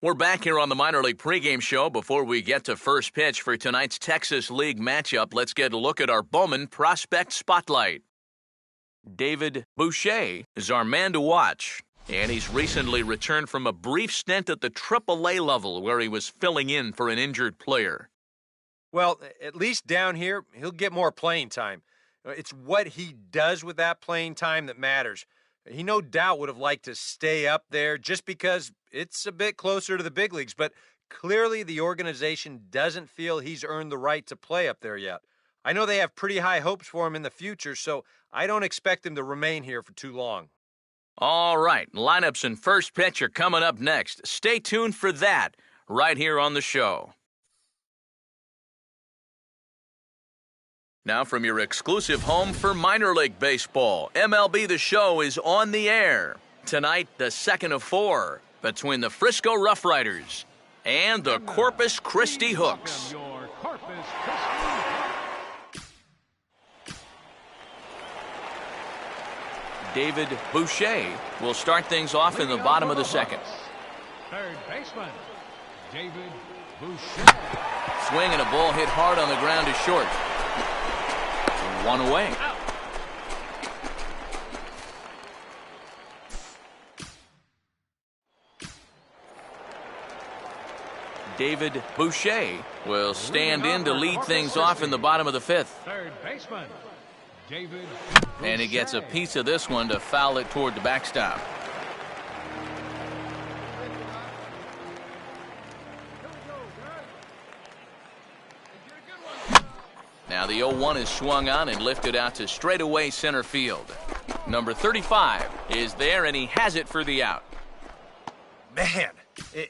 We're back here on the minor league pregame show. Before we get to first pitch for tonight's Texas League matchup, let's get a look at our Bowman Prospect Spotlight. David Boucher is our man to watch, and he's recently returned from a brief stint at the AAA level where he was filling in for an injured player. Well, at least down here, he'll get more playing time. It's what he does with that playing time that matters. He no doubt would have liked to stay up there just because it's a bit closer to the big leagues, but clearly the organization doesn't feel he's earned the right to play up there yet. I know they have pretty high hopes for him in the future, so I don't expect him to remain here for too long. All right, lineups and first pitch are coming up next. Stay tuned for that right here on the show. Now from your exclusive home for minor league baseball, MLB The Show is on the air. Tonight, the second of four between the Frisco Rough Riders and the Corpus Christi Hooks. David Boucher will start things off in the bottom of the second. Third baseman, David Boucher. Swing and a ball hit hard on the ground is short. One away. David Boucher will stand in to lead things off in the bottom of the fifth. Third baseman, David Boucher. And he gets a piece of this one to foul it toward the backstop. Now the 0-1 is swung on and lifted out to straightaway center field. Number 35 is there, and he has it for the out. Man,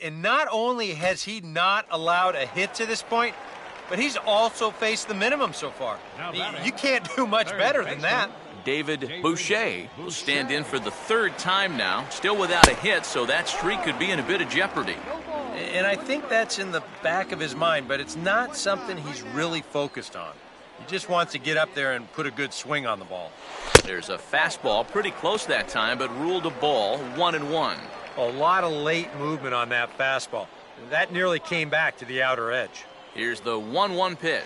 and not only has he not allowed a hit to this point, but he's also faced the minimum so far. You can't do much better than that. David Boucher will stand in for the third time now, still without a hit, so that streak could be in a bit of jeopardy. And I think that's in the back of his mind, but it's not something he's really focused on. He just wants to get up there and put a good swing on the ball. There's a fastball pretty close that time, but ruled a ball, 1-1. A lot of late movement on that fastball. That nearly came back to the outer edge. Here's the 1-1 pitch.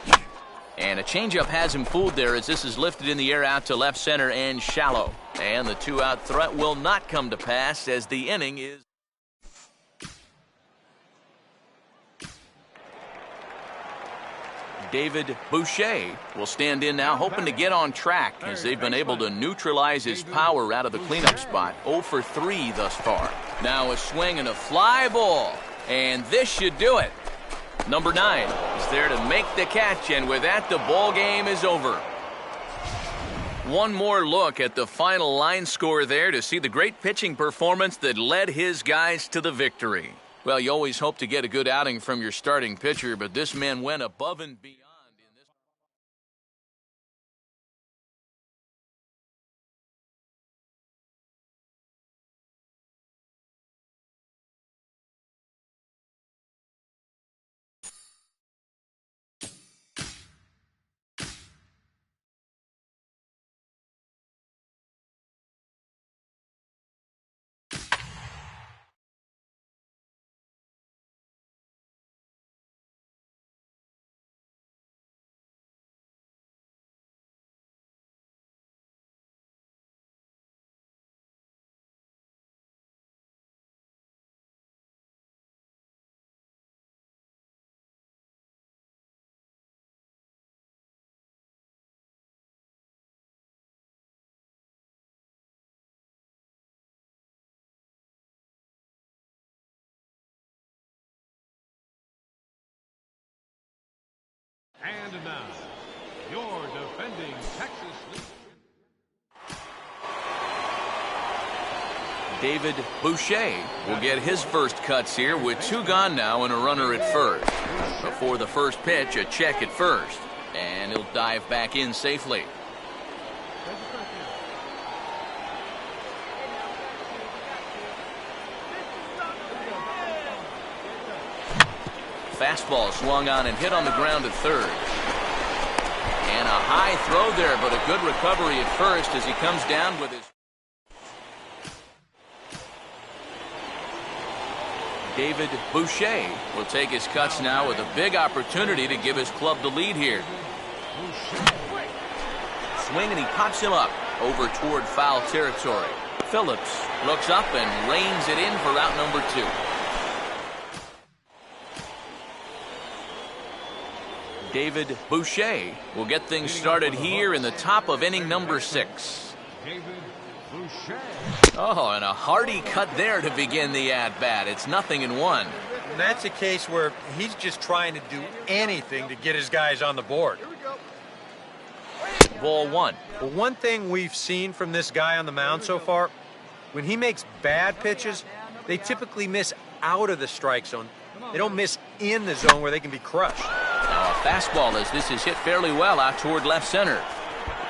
And a changeup has him fooled there as this is lifted in the air out to left center and shallow. And the two-out threat will not come to pass as the inning is... David Boucher will stand in now, hoping to get on track as they've been able to neutralize his power out of the cleanup spot. 0 for 3 thus far. Now a swing and a fly ball, and this should do it. Number 9 is there to make the catch, and with that, the ball game is over. One more look at the final line score there to see the great pitching performance that led his guys to the victory. Well, you always hope to get a good outing from your starting pitcher, but this man went above and beyond. And now, your defending Texas League. David Boucher will get his first cuts here with 2 gone now and a runner at first. Before the first pitch, a check at first, and he'll dive back in safely. Fastball swung on and hit on the ground at third. And a high throw there, but a good recovery at first as he comes down with his... David Boucher will take his cuts now with a big opportunity to give his club the lead here. Swing, and he pops him up over toward foul territory. Phillips looks up and reins it in for out number 2. David Boucher will get things started here in the top of inning number 6. Oh, and a hearty cut there to begin the at-bat. It's 0-1. And that's a case where he's just trying to do anything to get his guys on the board. Ball 1. Well, one thing we've seen from this guy on the mound so far, when he makes bad pitches, they typically miss out of the strike zone. They don't miss in the zone where they can be crushed. Now a fastball as this is hit fairly well out toward left center.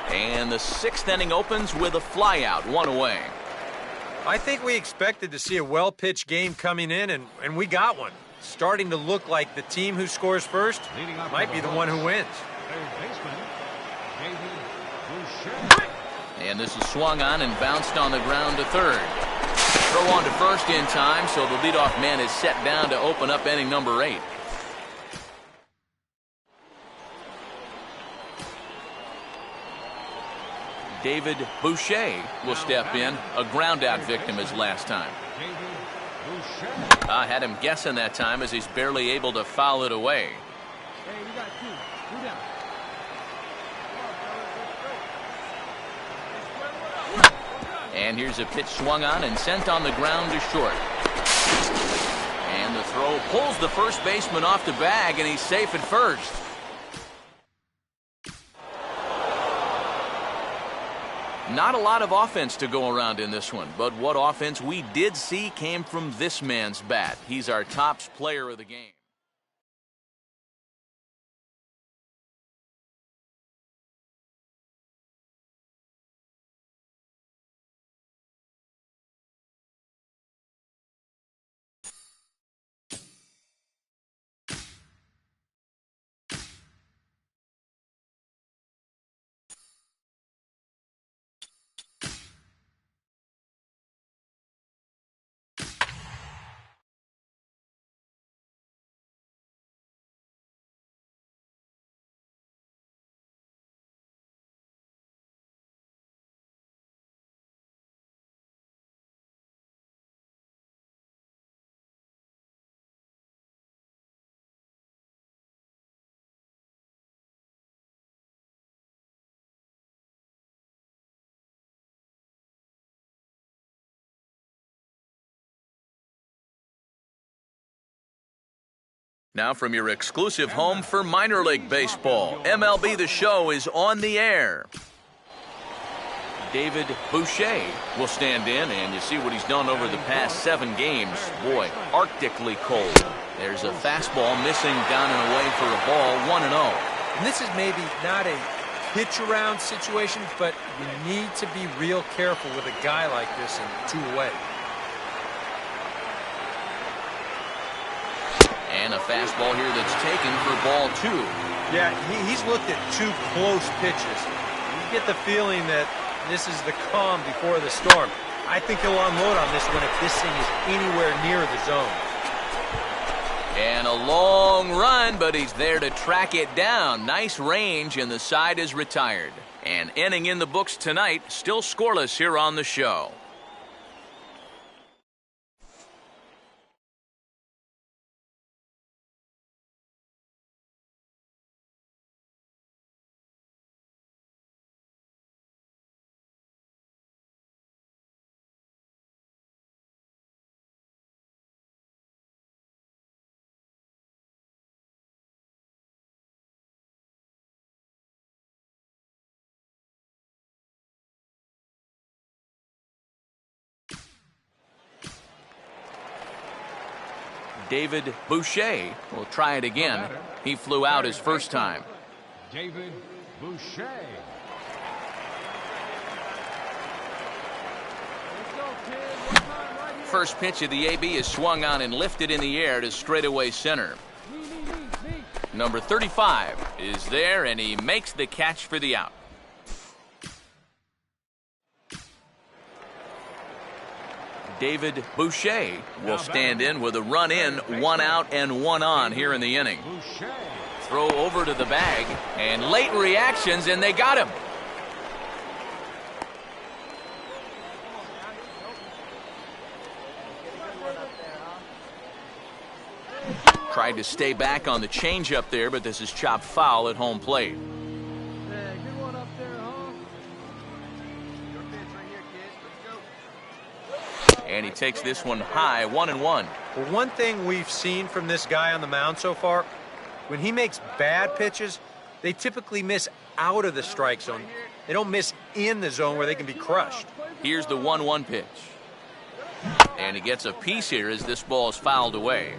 And the 6th inning opens with a flyout, 1 away. I think we expected to see a well-pitched game coming in, and we got one. Starting to look like the team who scores first might be the one who wins. And this is swung on and bounced on the ground to third. Throw on to first in time, so the leadoff man is set down to open up inning number 8. David Boucher will step in, a ground-out victim as last time. I had him guessing that time as he's barely able to foul it away. And here's a pitch swung on and sent on the ground to short. And the throw pulls the first baseman off the bag, and he's safe at first. Not a lot of offense to go around in this one, but what offense we did see came from this man's bat. He's our tops player of the game. Now from your exclusive home for minor league baseball, MLB The Show is on the air. David Boucher will stand in, and you see what he's done over the past 7 games. Boy, arctically cold. There's a fastball missing down and away for a ball, 1-0. And this is maybe not a pitch-around situation, but you need to be real careful with a guy like this in 2 away. And a fastball here that's taken for ball 2. Yeah, he's looked at 2 close pitches. You get the feeling that this is the calm before the storm. I think he'll unload on this one if this thing is anywhere near the zone. And a long run, but he's there to track it down. Nice range, and the side is retired. An inning in the books tonight, still scoreless here on the show. David Boucher will try it again. He flew out his first time. David Boucher. First pitch of the AB is swung on and lifted in the air to straightaway center. Number 35 is there, and he makes the catch for the out. David Boucher will stand in with a run in, 1 out and 1 on here in the inning. Throw over to the bag, and late reactions, and they got him. Tried to stay back on the changeup there, but this is chopped foul at home plate. And he takes this one high, 1-1. Well, one thing we've seen from this guy on the mound so far, when he makes bad pitches, they typically miss out of the strike zone. They don't miss in the zone where they can be crushed. Here's the 1-1 pitch. And he gets a piece here as this ball is fouled away.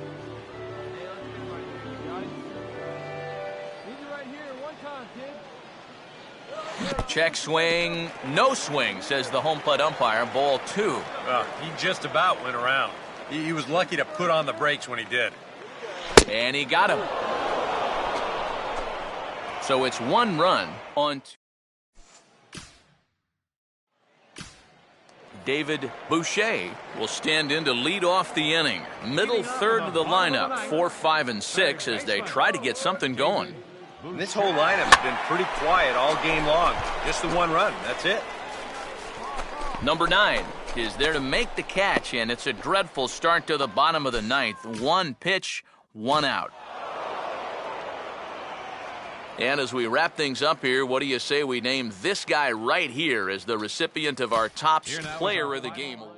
Check swing, no swing, says the home plate umpire. Ball 2. He just about went around. He was lucky to put on the brakes when he did. And he got him. So it's 1 run on 2. David Boucher will stand in to lead off the inning. Middle third of the lineup, 4, 5, and 6 as they try to get something going. This whole lineup's been pretty quiet all game long. Just the 1 run. That's it. Number 9 is there to make the catch, and it's a dreadful start to the bottom of the 9th. 1 pitch, 1 out. And as we wrap things up here, what do you say we name this guy right here as the recipient of our top player of the game award?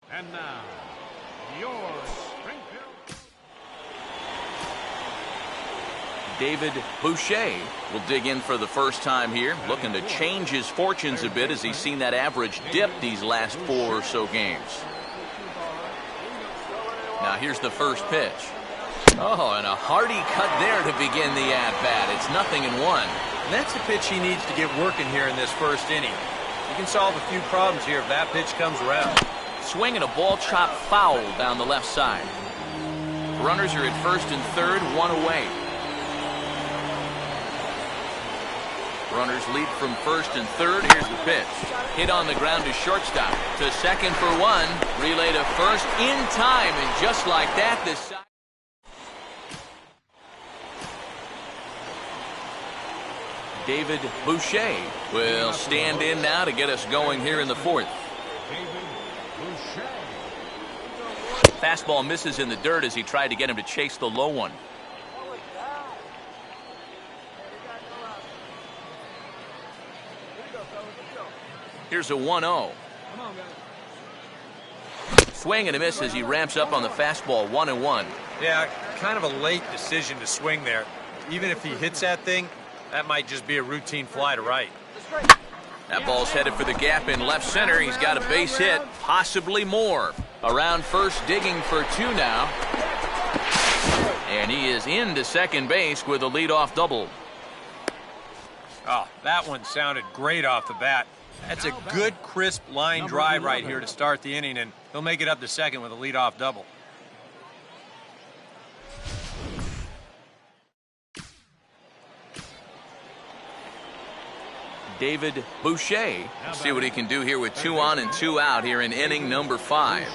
And now, your Springfield. David Boucher will dig in for the first time here, looking to change his fortunes a bit as he's seen that average dip these last 4 or so games. Now here's the first pitch. Oh, and a hearty cut there to begin the at-bat. It's 0-1. And that's the pitch he needs to get working here in this first inning. He can solve a few problems here if that pitch comes around. Swing and a ball chopped foul down the left side. Runners are at first and third, 1 away. Runners lead from first and third. Here's the pitch. Hit on the ground to shortstop. To second for 1. Relay to first in time. And just like that, this side. David Boucher will stand in now to get us going here in the 4th. Fastball misses in the dirt as he tried to get him to chase the low one. Here's a 1-0. Swing and a miss as he ramps up on the fastball, 1-1. Yeah, kind of a late decision to swing there. Even if he hits that thing, that might just be a routine fly to right. That ball's headed for the gap in left center. He's got a base hit, possibly more. Around first, digging for 2 now. And he is into second base with a leadoff double. Oh, that one sounded great off the bat. That's a good, crisp line drive right here to start the inning, and he'll make it up to second with a leadoff double. David Boucher. See what he can do here with 2 on and 2 out here in inning number 5.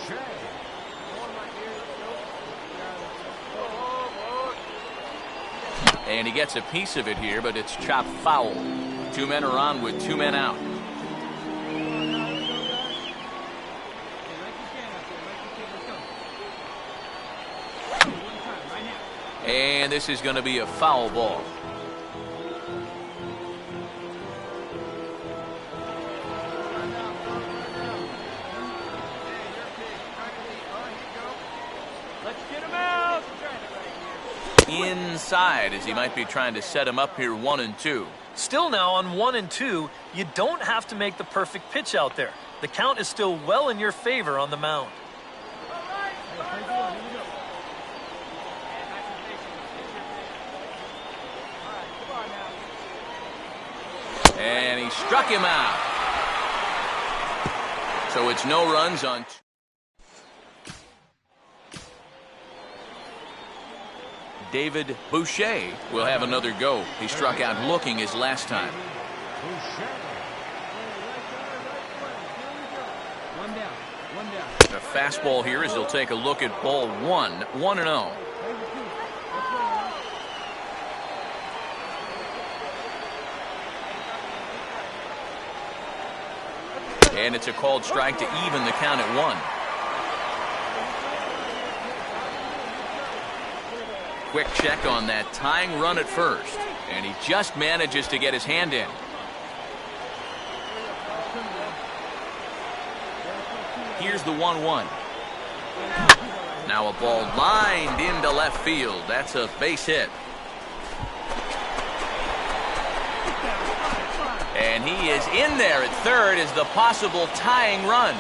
And he gets a piece of it here, but it's chopped foul. 2 men are on with 2 men out. And this is going to be a foul ball. Inside, as he might be trying to set him up here 1 and 2. Still now on 1 and 2, you don't have to make the perfect pitch out there. The count is still well in your favor on the mound. And he struck him out. So it's no runs on. David Boucher will have another go. He struck out looking his last time. A fastball here as he'll take a look at ball 1, 1-0. And it's a called strike to even the count at 1. Quick check on that tying run at first, and he just manages to get his hand in. Here's the 1-1. Now a ball lined into left field. That's a base hit. And he is in there at third as the possible tying run.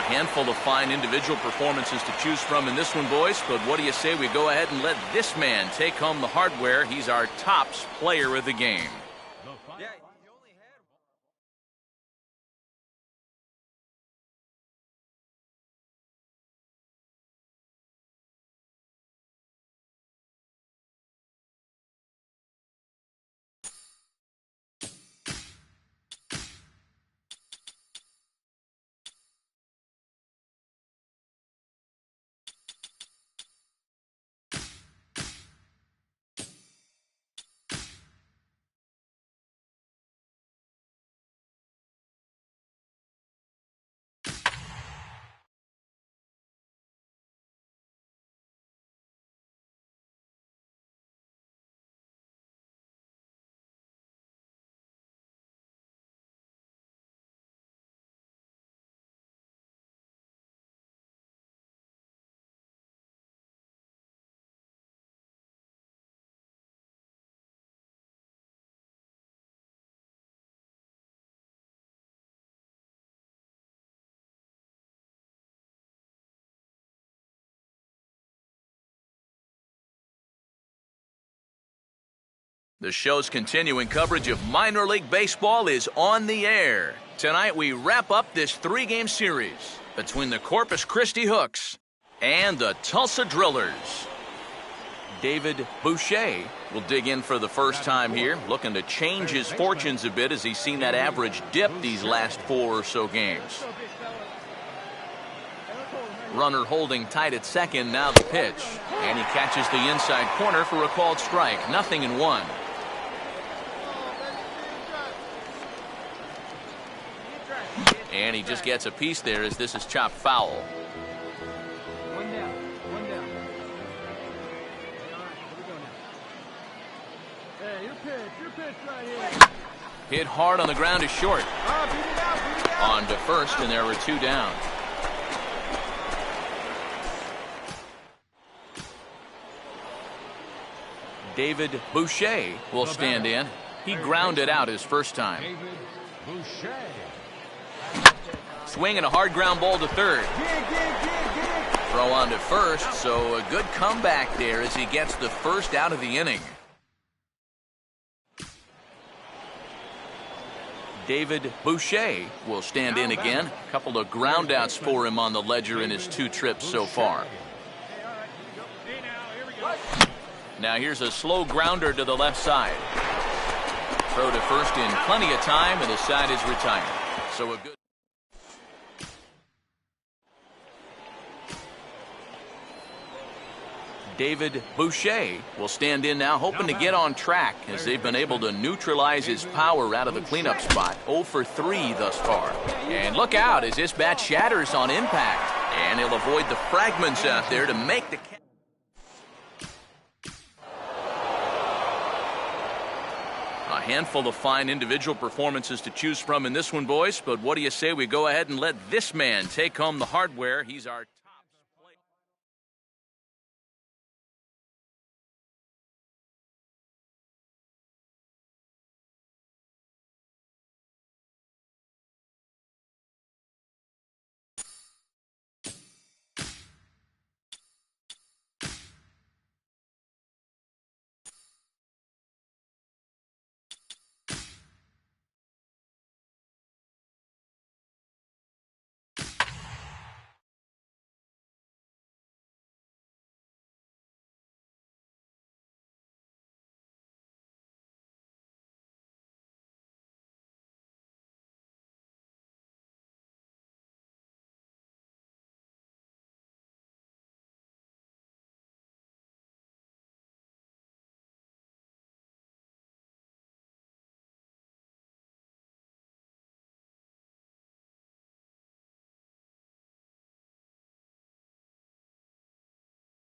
Handful of fine individual performances to choose from in this one, boys, but what do you say we go ahead and let this man take home the hardware? He's our tops player of the game. Yeah. The show's continuing coverage of minor league baseball is on the air. Tonight we wrap up this 3-game series between the Corpus Christi Hooks and the Tulsa Drillers. David Boucher will dig in for the first time here, looking to change his fortunes a bit as he's seen that average dip these last 4 or so games. Runner holding tight at second, now the pitch. And he catches the inside corner for a called strike. 0-1. And he just gets a piece there as this is chopped foul. 1 down. 1 down. All right, here we go now. Hey, your pitch right here. Hit hard on the ground is short. Beat it out. On to first, and there were 2 down. David Boucher will stand in. He grounded out his first time. David Boucher. Swinging a hard ground ball to third. Throw on to first, so a good comeback there as he gets the first out of the inning. David Boucher will stand in again. A couple of groundouts for him on the ledger in his 2 trips so far. Now here's a slow grounder to the left side. Throw to first in plenty of time, and the side is retired. So a good... David Boucher will stand in now, hoping to get on track as they've been able to neutralize his power out of the cleanup spot. 0 for 3 thus far. And look out as this bat shatters on impact. And he'll avoid the fragments out there to make the... A handful of fine individual performances to choose from in this one, boys. But what do you say we go ahead and let this man take home the hardware? He's our...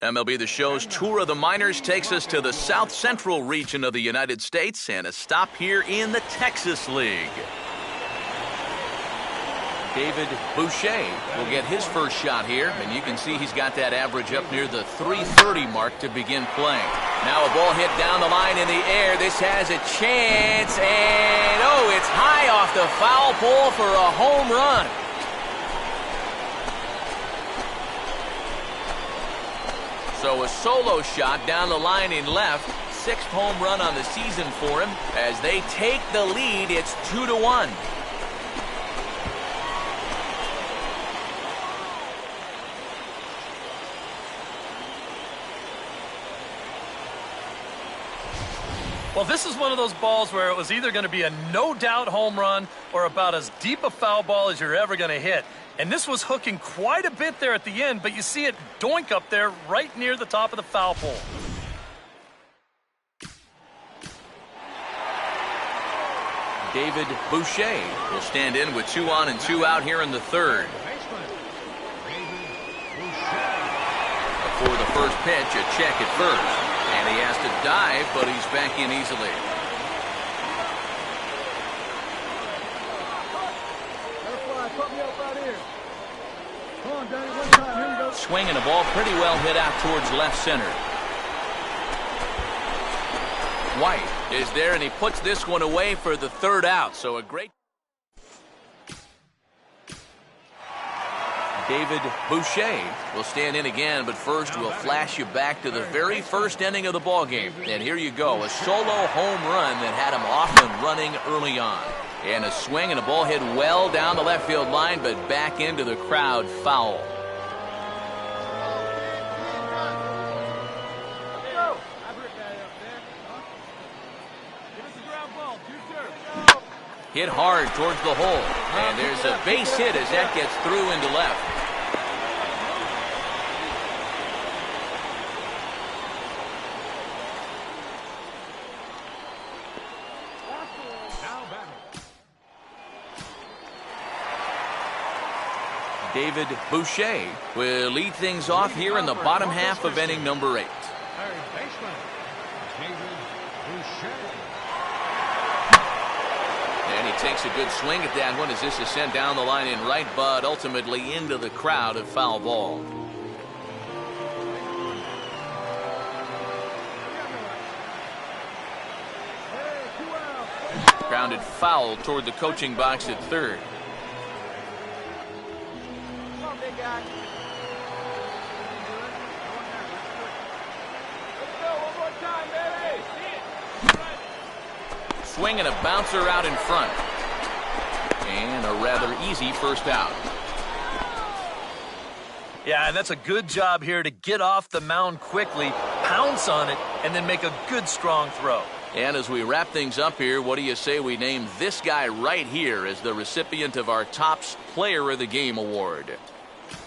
MLB The Show's Tour of the Minors takes us to the South Central region of the United States and a stop here in the Texas League. David Boucher will get his first shot here, and you can see he's got that average up near the .330 mark to begin playing. Now a ball hit down the line in the air. This has a chance, and oh, it's high off the foul pole for a home run. So a solo shot down the line in left. 6th home run on the season for him. As they take the lead, it's 2-1. Well, this is one of those balls where it was either going to be a no-doubt home run or about as deep a foul ball as you're ever going to hit. And this was hooking quite a bit there at the end, but you see it doink up there right near the top of the foul pole. David Boucher will stand in with 2 on and 2 out here in the 3rd. Before the first pitch, a check at first. And he has to dive, but he's back in easily. Swinging a ball pretty well hit out towards left center. White is there, and he puts this one away for the 3rd out. So a great... David Boucher will stand in again, but first we'll flash you back to the very first inning of the ballgame. And here you go, a solo home run that had him off and running early on. And a swing and a ball hit well down the left field line, but back into the crowd foul. Hit hard towards the hole. And there's a base hit as that gets through into left. David Boucher will lead things off here in the bottom half of inning number 8. And he takes a good swing at that one as this is sent down the line in right, but ultimately into the crowd of foul ball. Grounded foul toward the coaching box at 3rd. Swing and a bouncer out in front. And a rather easy first out. Yeah, and that's a good job here to get off the mound quickly, pounce on it, and then make a good, strong throw. And as we wrap things up here, what do you say we name this guy right here as the recipient of our Topps Player of the Game award?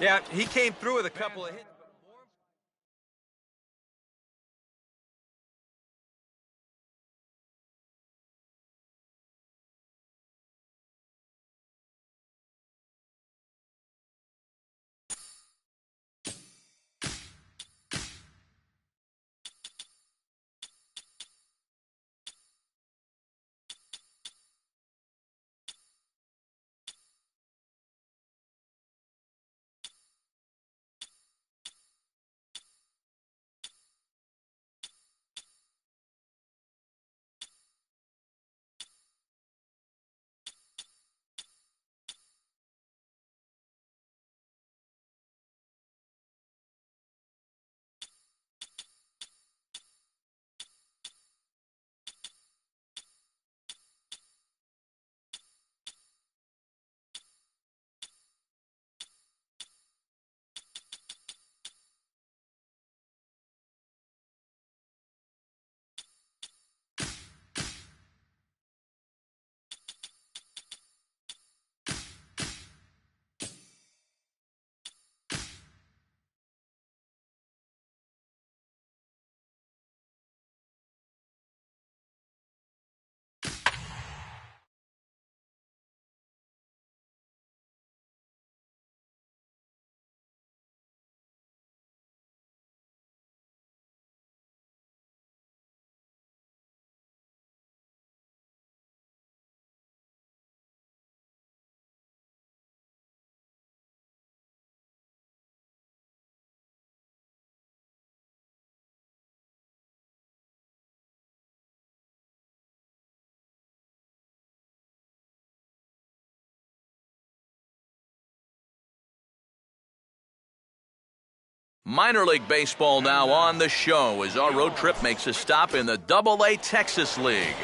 Yeah, he came through with a couple of hits. Minor League Baseball now on the show as our road trip makes a stop in the Double-A Texas League.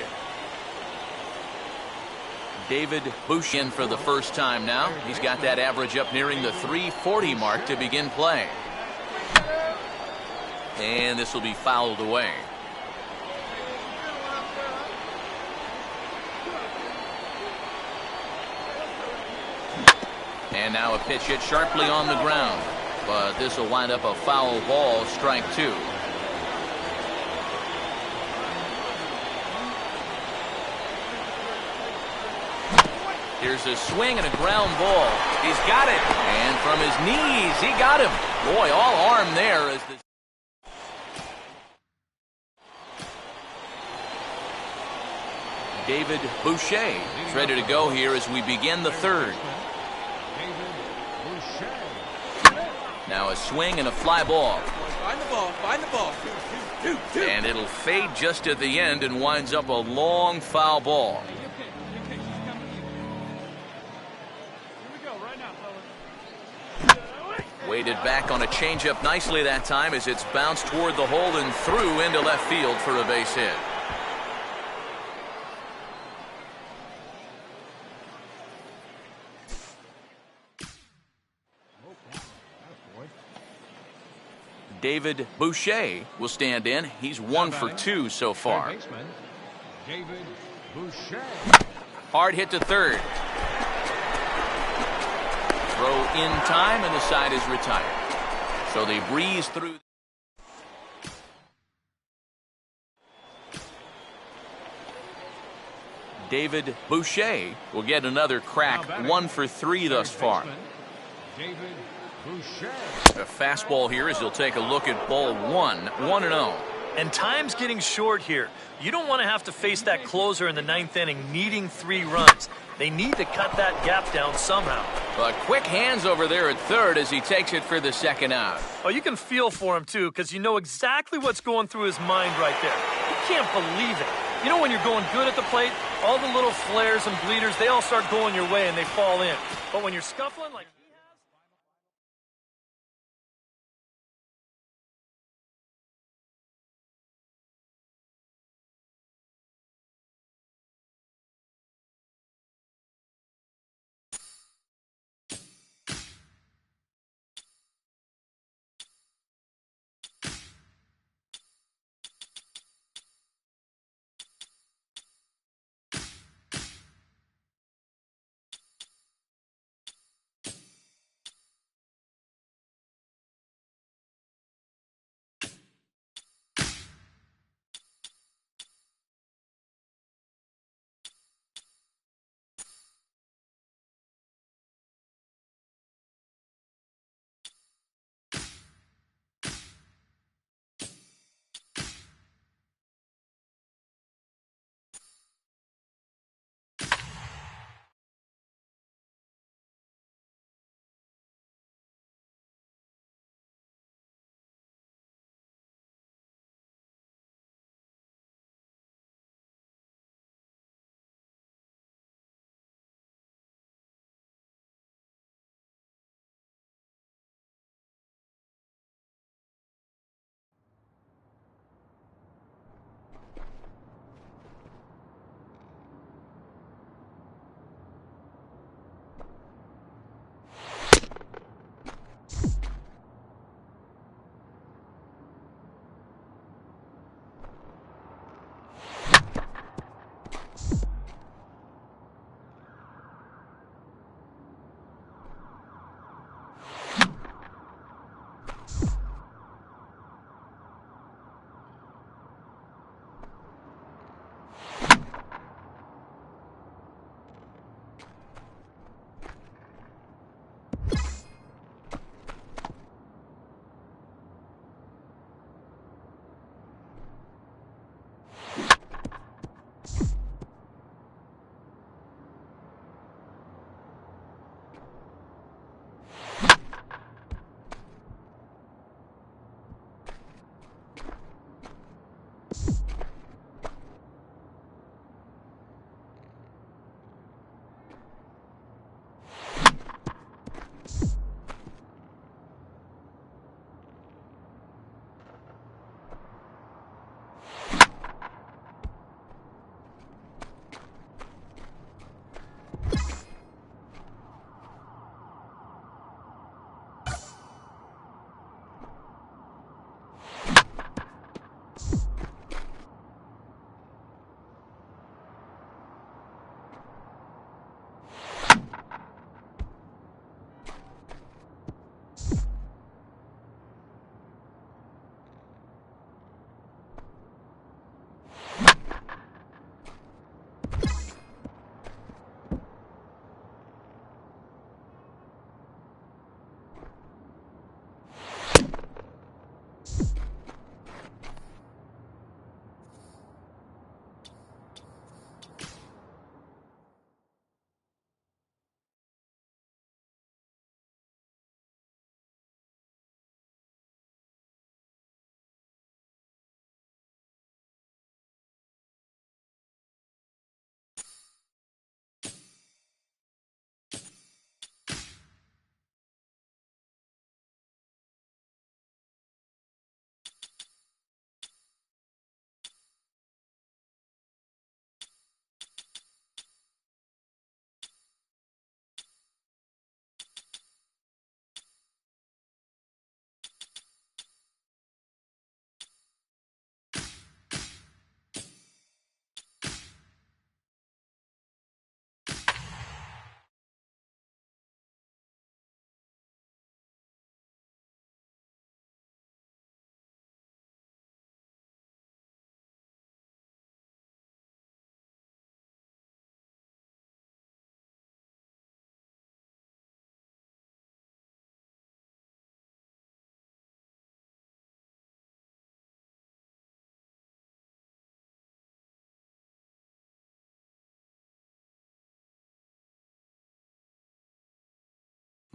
David Bush in for the first time now. He's got that average up nearing the 340 mark to begin play. And this will be fouled away. And now a pitch hit sharply on the ground. But this will wind up a foul ball, strike two. Here's a swing and a ground ball. He's got it. And from his knees, he got him. Boy, all arm there as the... David Boucher is ready to go here as we begin the third. Now a swing and a fly ball. Find the ball, find the ball. And it'll fade just at the end and winds up a long foul ball. Weighted back on a changeup nicely that time as it's bounced toward the hole and through into left field for a base hit. David Boucher will stand in. He's 1 for 2 so far. David Boucher. Hard hit to third. Throw in time and the side is retired. So they breeze through. David Boucher will get another crack. 1 for 3 thus far. David Boucher. A fastball here as he'll take a look at ball 1, 1-0. And time's getting short here. You don't want to have to face that closer in the 9th inning needing 3 runs. They need to cut that gap down somehow. But quick hands over there at third as he takes it for the second out. Oh, you can feel for him, too, because you know exactly what's going through his mind right there. You can't believe it. You know when you're going good at the plate, all the little flares and bleeders, they all start going your way and they fall in. But when you're scuffling like...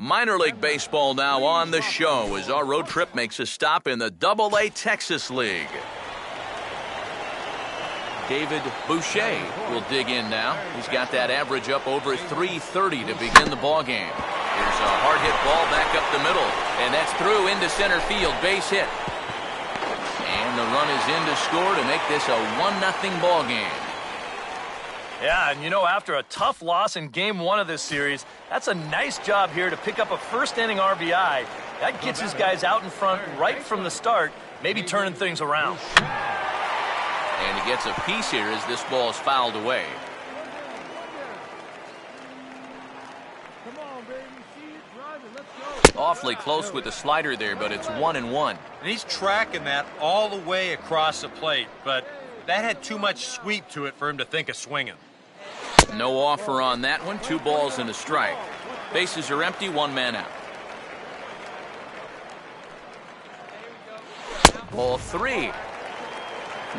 Minor League Baseball now on the show as our road trip makes a stop in the Double-A Texas League. David Boucher will dig in now. He's got that average up over 330 to begin the ball game. Here's a hard hit ball back up the middle, and that's through into center field, base hit. And the run is in to score to make this a 1-0 ball game. Yeah, and you know, after a tough loss in Game 1 of this series, that's a nice job here to pick up a first-inning RBI. That gets his guys out in front right from the start, maybe turning things around. And he gets a piece here as this ball is fouled away. Come on, baby. See it driving. Let's go. Awfully close with the slider there, but it's 1-1. And he's tracking that all the way across the plate, but that had too much sweep to it for him to think of swinging. No offer on that one. 2 balls and a strike. Bases are empty, 1 man out. Ball 3.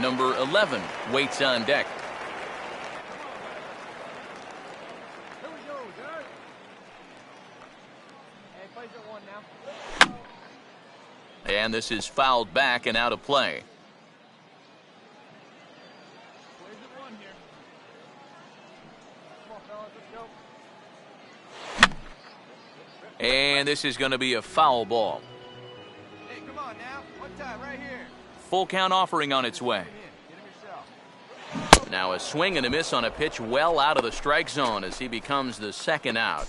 Number 11 waits on deck. Here we go, guys. Hey, plays at 1 now. And this is fouled back and out of play. Plays at 1 here. Come on, fellas, let's go. And this is going to be a foul ball. Hey, come on now. One time, right here. Full count offering on its way. Get him yourself. Now a swing and a miss on a pitch well out of the strike zone as he becomes the second out.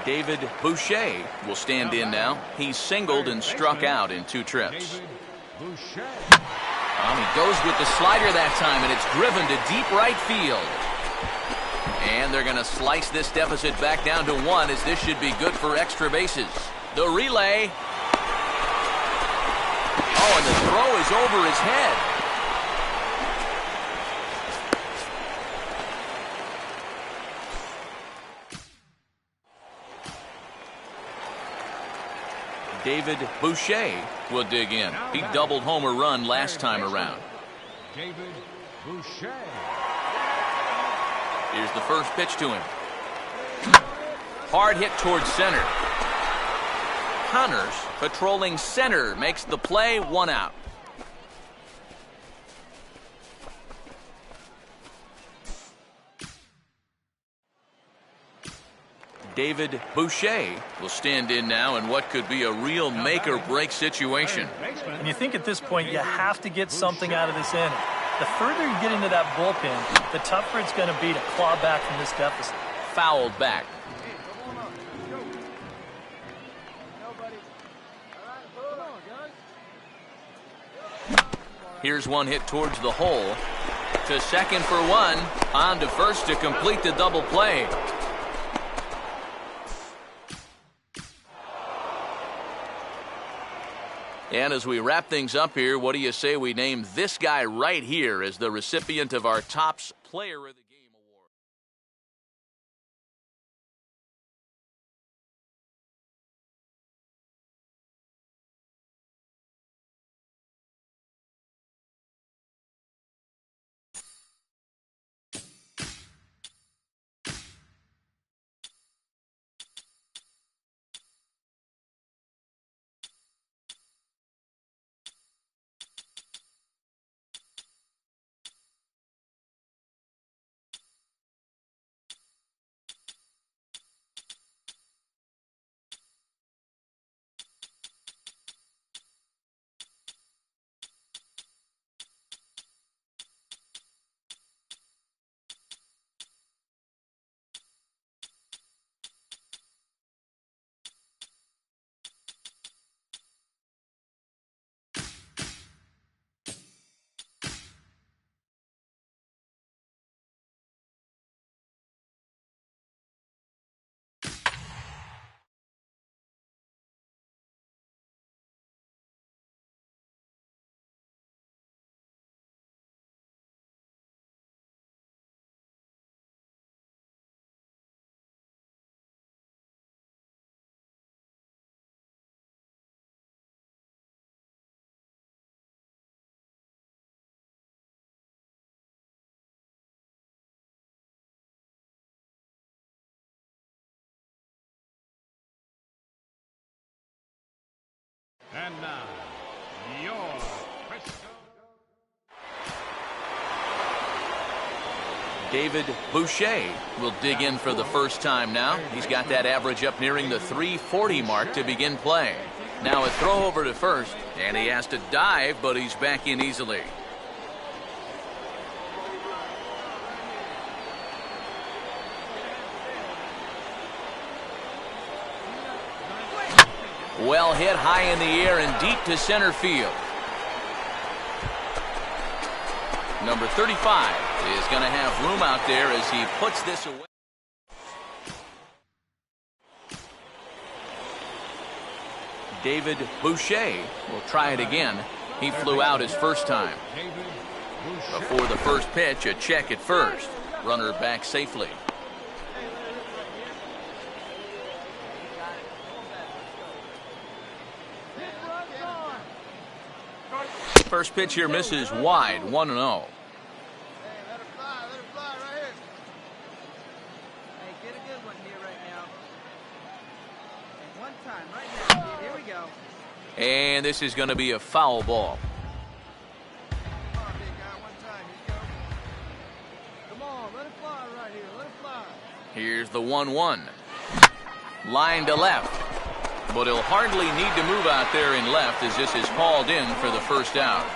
David Boucher will stand in now. He's singled and struck out in 2 trips. He goes with the slider that time, and it's driven to deep right field. And they're going to slice this deficit back down to 1 as this should be good for extra bases. The relay. Oh, and the throw is over his head. David Boucher will dig in. He doubled homer run last time around. David Boucher. Here's the first pitch to him. Hard hit towards center. Connors, patrolling center, makes the play, 1 out. David Boucher will stand in now in what could be a real make-or-break situation. And you think at this point you have to get something out of this inning. The further you get into that bullpen, the tougher it's going to be to claw back from this deficit. Fouled back. Here's one hit towards the hole. To second for 1. On to first to complete the double play. And as we wrap things up here, what do you say we name this guy right here as the recipient of our Topps Player of the And now, your Frisco. David Boucher will dig in for the first time now. He's got that average up nearing the 340 mark to begin play. Now a throw over to first, and he has to dive, but he's back in easily. Well hit high in the air and deep to center field. Number 35 is going to have room out there as he puts this away. David Boucher will try it again. He flew out his first time. Before the first pitch, a check at first. Runner back safely. First pitch here misses wide, 1-0. Hey, let her fly right here. Hey, get a good one here right now. And one time, right now, kid. Here we go. And this is going to be a foul ball. Come on, big guy, one time. Here you go. Come on, let it fly right here. Let it fly. Here's the 1-1. Line to left. But he'll hardly need to move out there in left as this is hauled in for the first out.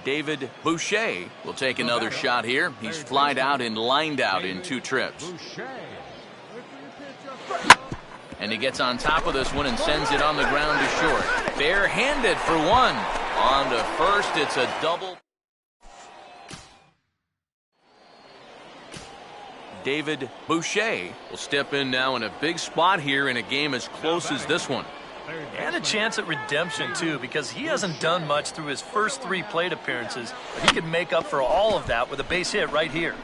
David Boucher will take another shot here. He's flied out and lined out in 2 trips. And he gets on top of this one and sends it on the ground to short. Bare-handed for 1. On to first, it's a double. David Boucher will step in now in a big spot here in a game as close as this one. And a chance at redemption, too, because he hasn't done much through his first 3 plate appearances, but he could make up for all of that with a base hit right here.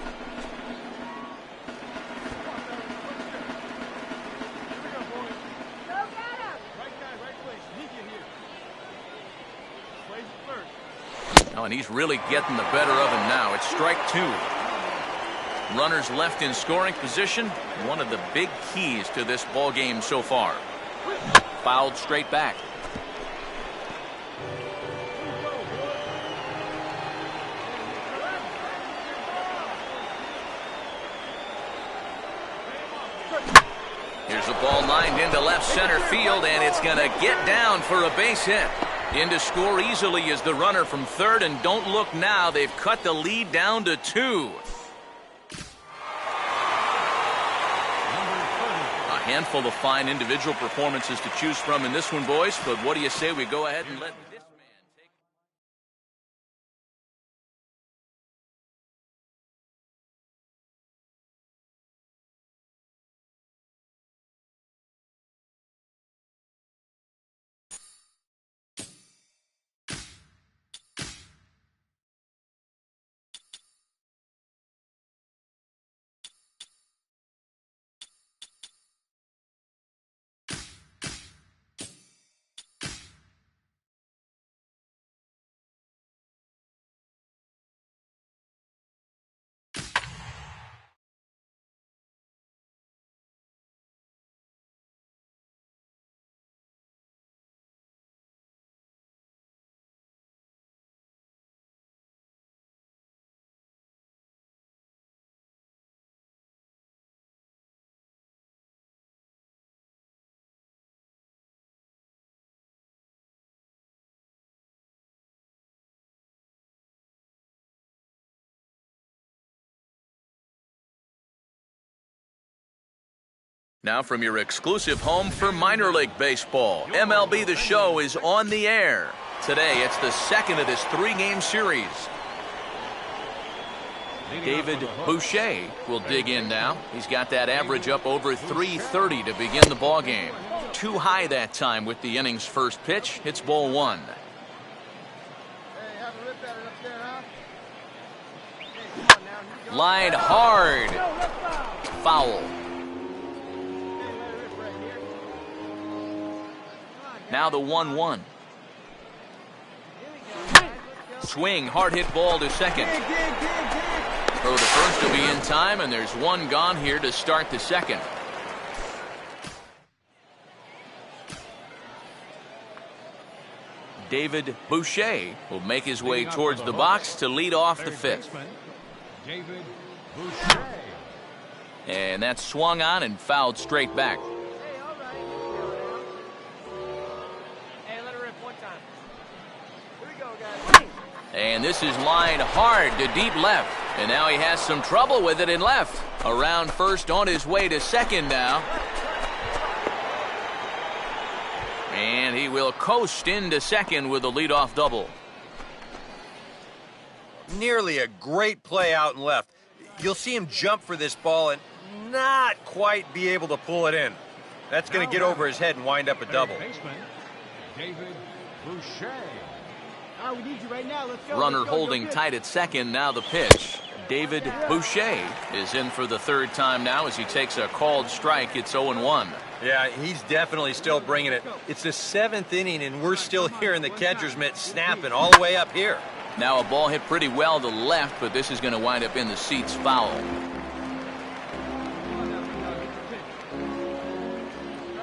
Oh, and he's really getting the better of him now. It's strike 2. Runners left in scoring position, one of the big keys to this ball game so far. Fouled straight back. Here's the ball lined into left center field, and it's going to get down for a base hit. In to score easily is the runner from third, and don't look now, they've cut the lead down to 2. Handful of fine individual performances to choose from in this one, boys, but what do you say we go ahead and let this man take... Now from your exclusive home for minor league baseball, MLB The Show is on the air. Today, it's the second of this 3-game series. David Boucher will dig in now. He's got that average up over 330 to begin the ball game. Too high that time with the inning's first pitch. It's ball 1. Hey, have a rip at it up there, huh? Hey, come on now. Here you go. Line hard. Foul. Now the 1-1. Swing, hard hit ball to second. Throw the first will be in time, and there's one gone here to start the second. David Boucher will make his way towards the box to lead off the fifth. David Boucher. And that's swung on and fouled straight back. Hey, all right. Hey, let her rip one time. Here we go, guys. And this is lined hard to deep left. And now he has some trouble with it in left. Around first, on his way to second now. And he will coast into second with a leadoff double. Nearly a great play out and left. You'll see him jump for this ball and not quite be able to pull it in. That's going to get over his head and wind up a double. David Boucher. All right, we need you right now. Let's go. Runner let's go, holding go, tight at second. Now the pitch. David Boucher is in for the third time now as he takes a called strike. It's 0-1. Yeah, he's definitely still bringing it. It's the seventh inning, and we're still hearing the catcher's mitt snapping all the way up here. Now a ball hit pretty well to left, but this is going to wind up in the seats foul. Strike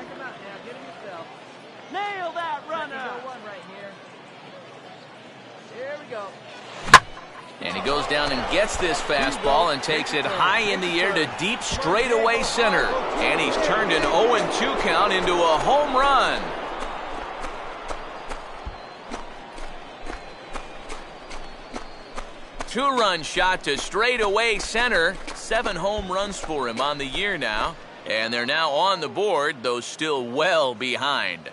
him out now. Get him yourself. Nail that runner. One right here. Here we go. And he goes down and gets this fastball and takes it high in the air to deep straightaway center. And he's turned an 0-2 count into a home run. Two-run shot to straightaway center. 7 home runs for him on the year now. And they're now on the board, though still well behind.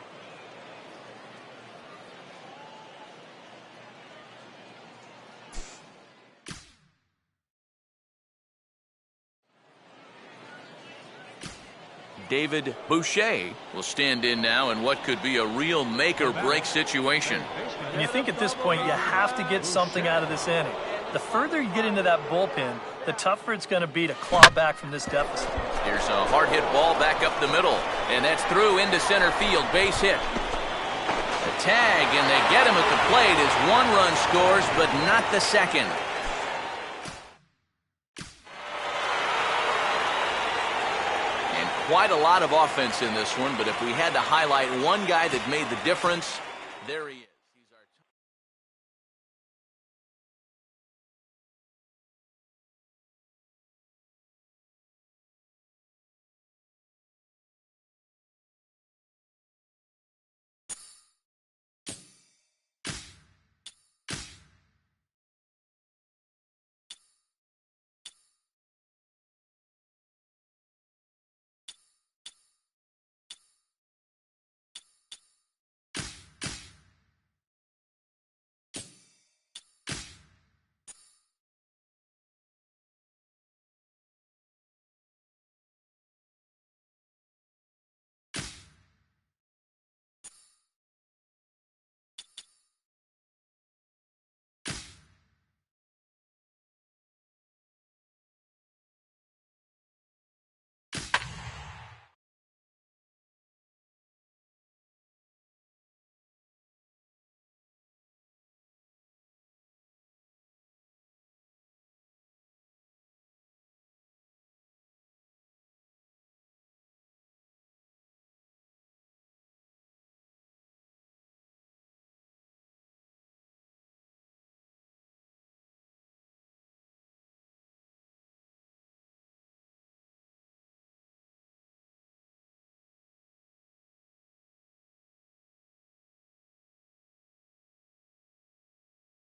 David Boucher will stand in now in what could be a real make-or-break situation. And you think at this point you have to get something out of this inning. The further you get into that bullpen, the tougher it's going to be to claw back from this deficit. Here's a hard-hit ball back up the middle, and that's through into center field, base hit. The tag, and they get him at the plate as 1 run scores, but not the second. And quite a lot of offense in this one, but if we had to highlight one guy that made the difference, there he is.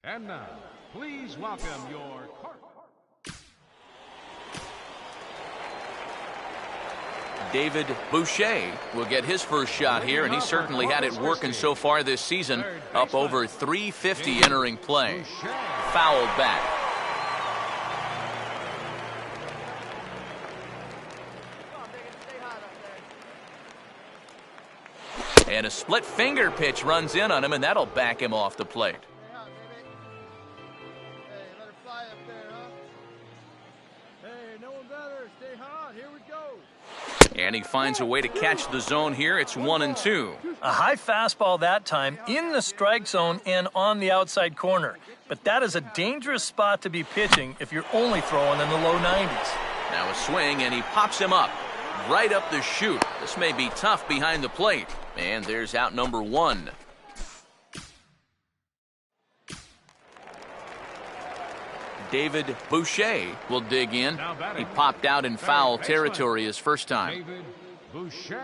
And now, please welcome your David Boucher will get his first shot here, and he certainly had it working so far this season. Up over 350 entering play. Fouled back. And a split finger pitch runs in on him, and that'll back him off the plate. And he finds a way to catch the zone here. It's 1-2. A high fastball that time in the strike zone and on the outside corner. But that is a dangerous spot to be pitching if you're only throwing in the low 90s. Now a swing, and he pops him up. Right up the chute. This may be tough behind the plate. And there's out number 1. David Boucher will dig in. He popped out in foul territory his first time. David Boucher.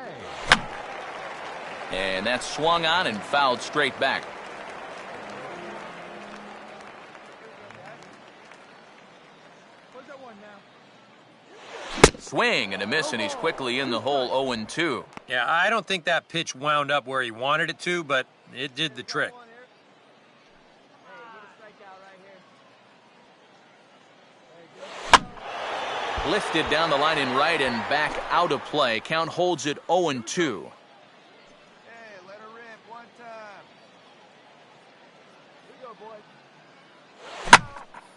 And that's swung on and fouled straight back. Swing and a miss, and he's quickly in the hole 0-2. Yeah, I don't think that pitch wound up where he wanted it to, but it did the trick. Lifted down the line in right and back out of play. Count holds it 0-2. Hey, let her rip one time. Here you go, boy.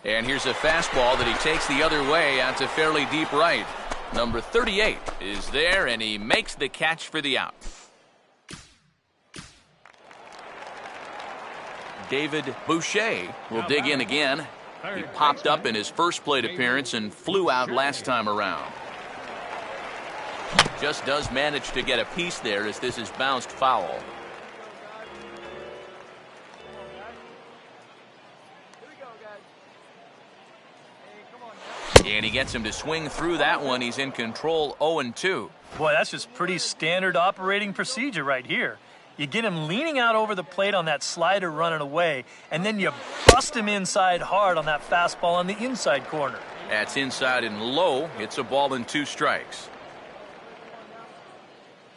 And here's a fastball that he takes the other way out to fairly deep right. Number 38 is there, and he makes the catch for the out. David Boucher will dig in again. He popped up in his first plate appearance and flew out last time around. Just does manage to get a piece there as this is bounced foul. And he gets him to swing through that one. He's in control 0-2. Boy, that's just pretty standard operating procedure right here. You get him leaning out over the plate on that slider running away, and then you bust him inside hard on that fastball on the inside corner. That's inside and low. It's a ball and 2 strikes.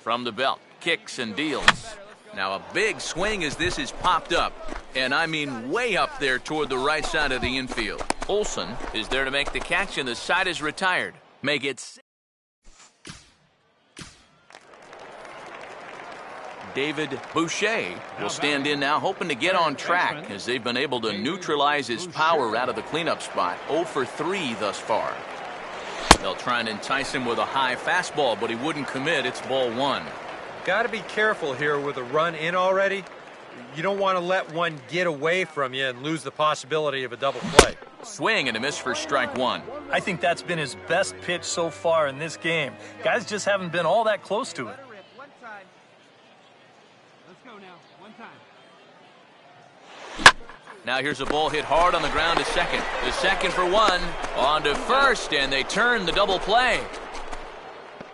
From the belt, kicks and deals. Now a big swing as this is popped up. And I mean way up there toward the right side of the infield. Olsen is there to make the catch, and the side is retired. Make it... David Boucher will stand in now, hoping to get on track as they've been able to neutralize his power out of the cleanup spot. 0 for 3 thus far. They'll try and entice him with a high fastball, but he wouldn't commit. It's ball 1. Got to be careful here with a run in already. You don't want to let one get away from you and lose the possibility of a double play. Swing and a miss for strike 1. I think that's been his best pitch so far in this game. Guys just haven't been all that close to it. Now here's a ball hit hard on the ground to second. The second for 1. On to first, and they turn the double play.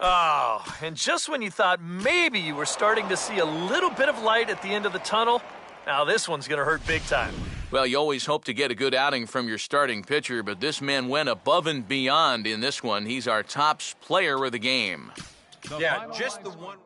Oh, and just when you thought maybe you were starting to see a little bit of light at the end of the tunnel, now this one's going to hurt big time. Well, you always hope to get a good outing from your starting pitcher, but this man went above and beyond in this one. He's our top player of the game. Yeah, just the one.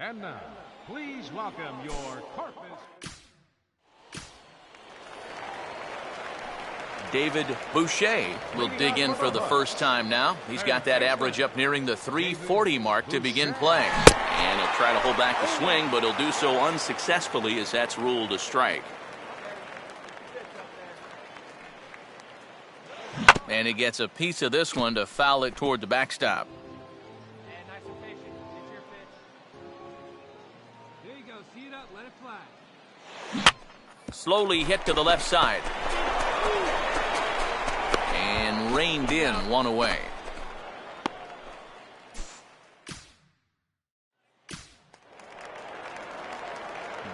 And now, please welcome your Corpus. David Boucher will dig in for the first time now. He's got that average up nearing the 340 mark to begin playing. And he'll try to hold back the swing, but he'll do so unsuccessfully as that's ruled a strike. And he gets a piece of this one to foul it toward the backstop. Slowly hit to the left side. and reined in one away.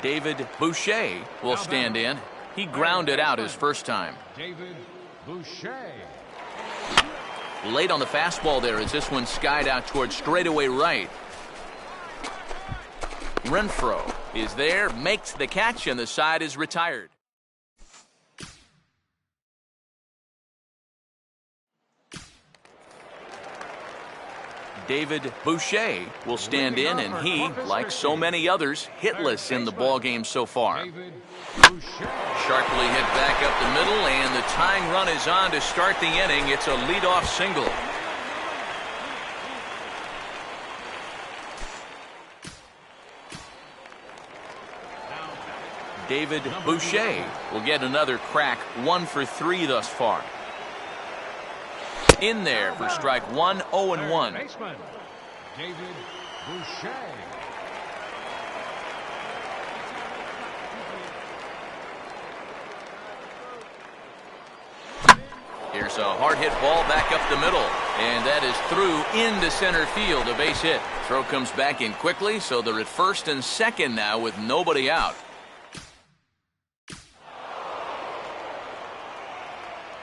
David Boucher will stand in. He grounded out his first time. David Boucher. Late on the fastball there as this one skied out towards straightaway right. Renfroe is there, makes the catch, and the side is retired. David Boucher will stand in, and he, like so many others, hitless in the ballgame so far. Sharply hit back up the middle, and the tying run is on to start the inning. It's a leadoff single. David Boucher will get another crack, 1 for 3 thus far. In there for strike 1, 0-1. David Boucher. Here's a hard hit ball back up the middle, and that is through into center field, a base hit. Throw comes back in quickly, so they're at first and second now with nobody out.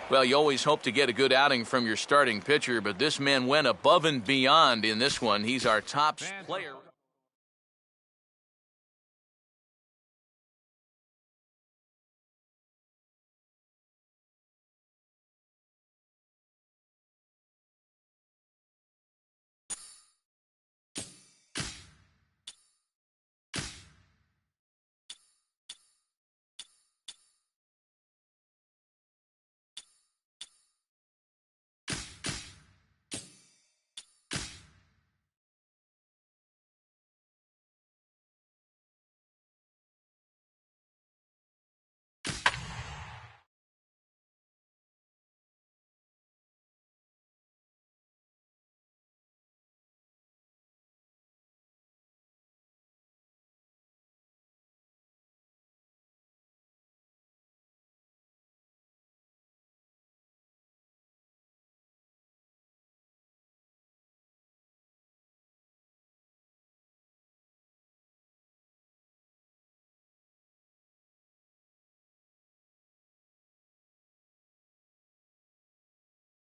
Well, you always hope to get a good outing from your starting pitcher, but this man went above and beyond in this one. He's our top player.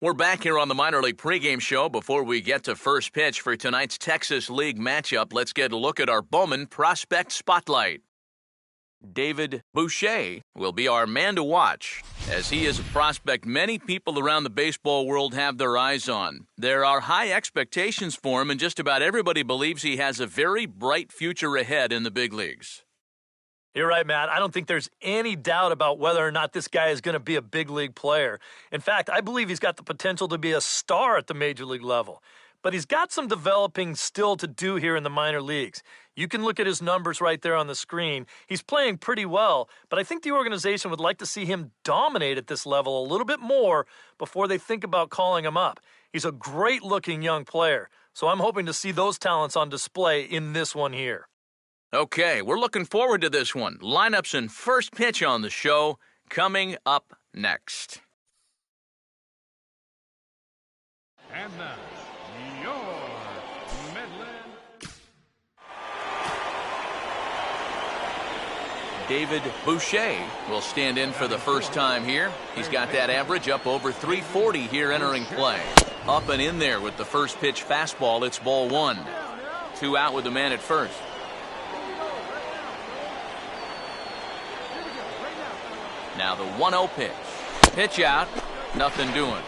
We're back here on the minor league pregame show. Before we get to first pitch for tonight's Texas League matchup, let's get a look at our Bowman Prospect Spotlight. David Boucher will be our man to watch, as he is a prospect many people around the baseball world have their eyes on. There are high expectations for him, and just about everybody believes he has a very bright future ahead in the big leagues. You're right, Matt. I don't think there's any doubt about whether or not this guy is going to be a big league player. In fact, I believe he's got the potential to be a star at the major league level. But he's got some developing still to do here in the minor leagues. You can look at his numbers right there on the screen. He's playing pretty well, but I think the organization would like to see him dominate at this level a little bit more before they think about calling him up. He's a great-looking young player, so I'm hoping to see those talents on display in this one here. Okay, we're looking forward to this one. Lineups and first pitch on the show coming up next. And now, your Midland. David Boucher will stand in for the first time here. He's got that average up over 340 here entering play. Up and in there with the first pitch fastball. It's ball 1. 2 out with the man at first. Now the 1-0 pitch. Pitch out, nothing doing.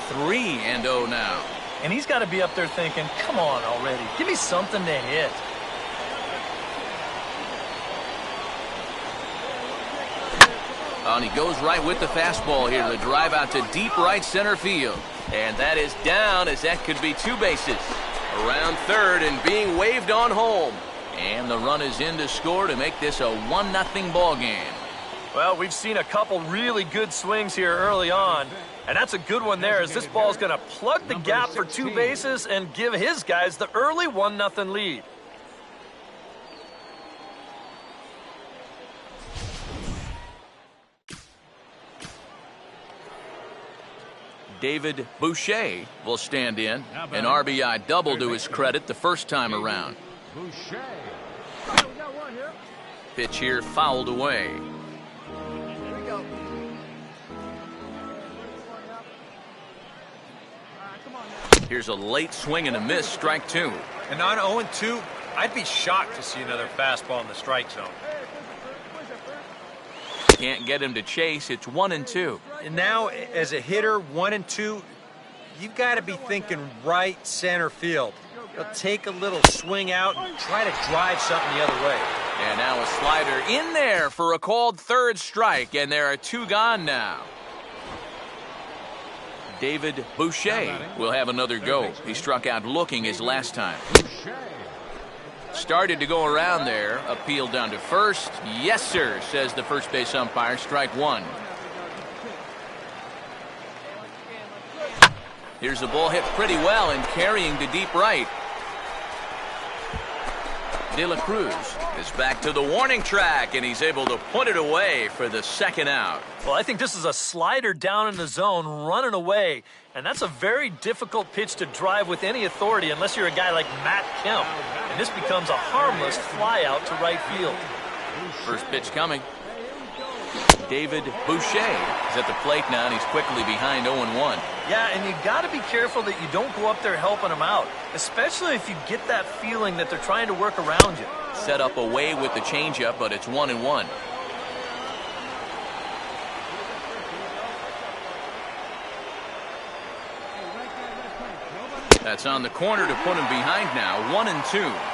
Three and 0 now. And he's got to be up there thinking, come on already, give me something to hit. And he goes right with the fastball here. The drive out to deep right center field. And that is down, as that could be 2 bases. Around third and being waved on home. And the run is in to score to make this a 1-0 ball game. Well, we've seen a couple really good swings here early on, and that's a good one there as this ball is going to plug the gap for 2 bases and give his guys the early 1-0 lead. David Boucher will stand in. An RBI double to his credit the first time around. Pitch here fouled away. Here's a late swing and a miss, strike 2. And on 0-2, I'd be shocked to see another fastball in the strike zone. Can't get him to chase. It's 1-2. And now, as a hitter, 1-2, you've got to be thinking right center field. He'll take a little swing out and try to drive something the other way. And now a slider in there for a called third strike, and there are 2 gone now. David Boucher will have another go. He struck out looking his last time. Started to go around there. Appeal down to first. Yes, sir, says the first base umpire. Strike 1. Here's the ball hit pretty well and carrying to deep right. De La Cruz is back to the warning track, and he's able to put it away for the second out. Well, I think this is a slider down in the zone, running away, and that's a very difficult pitch to drive with any authority unless you're a guy like Matt Kemp, and this becomes a harmless fly out to right field. First pitch coming. David Boucher is at the plate now, and he's quickly behind 0-1. Yeah, and you got to be careful that you don't go up there helping him out, especially if you get that feeling that they're trying to work around you. Set up away with the changeup, but it's 1-1. That's on the corner to put him behind now, 1-2.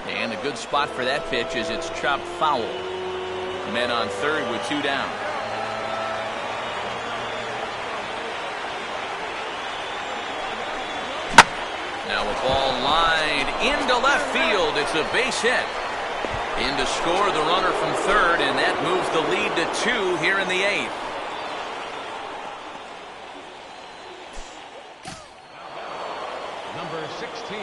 And a good spot for that pitch as it's chopped foul. Men on third with 2 down. Now a ball lined into left field. It's a base hit. In to score the runner from third, and that moves the lead to 2 here in the 8th. Number 16.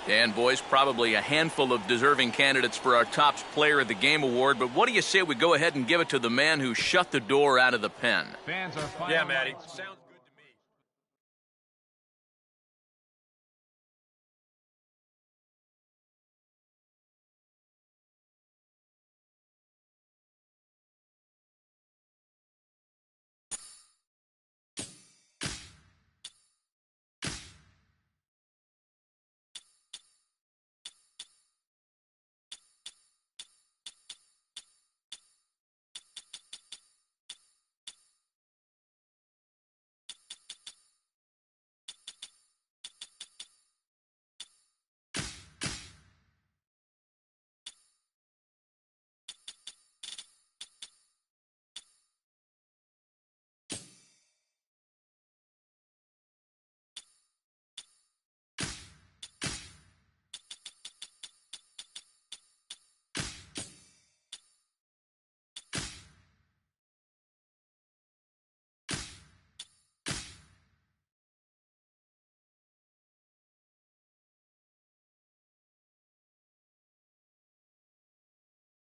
Dan, boys, probably a handful of deserving candidates for our top player of the game award, but what do you say we go ahead and give it to the man who shut the door out of the pen? Fans are Yeah, Matty. Sounds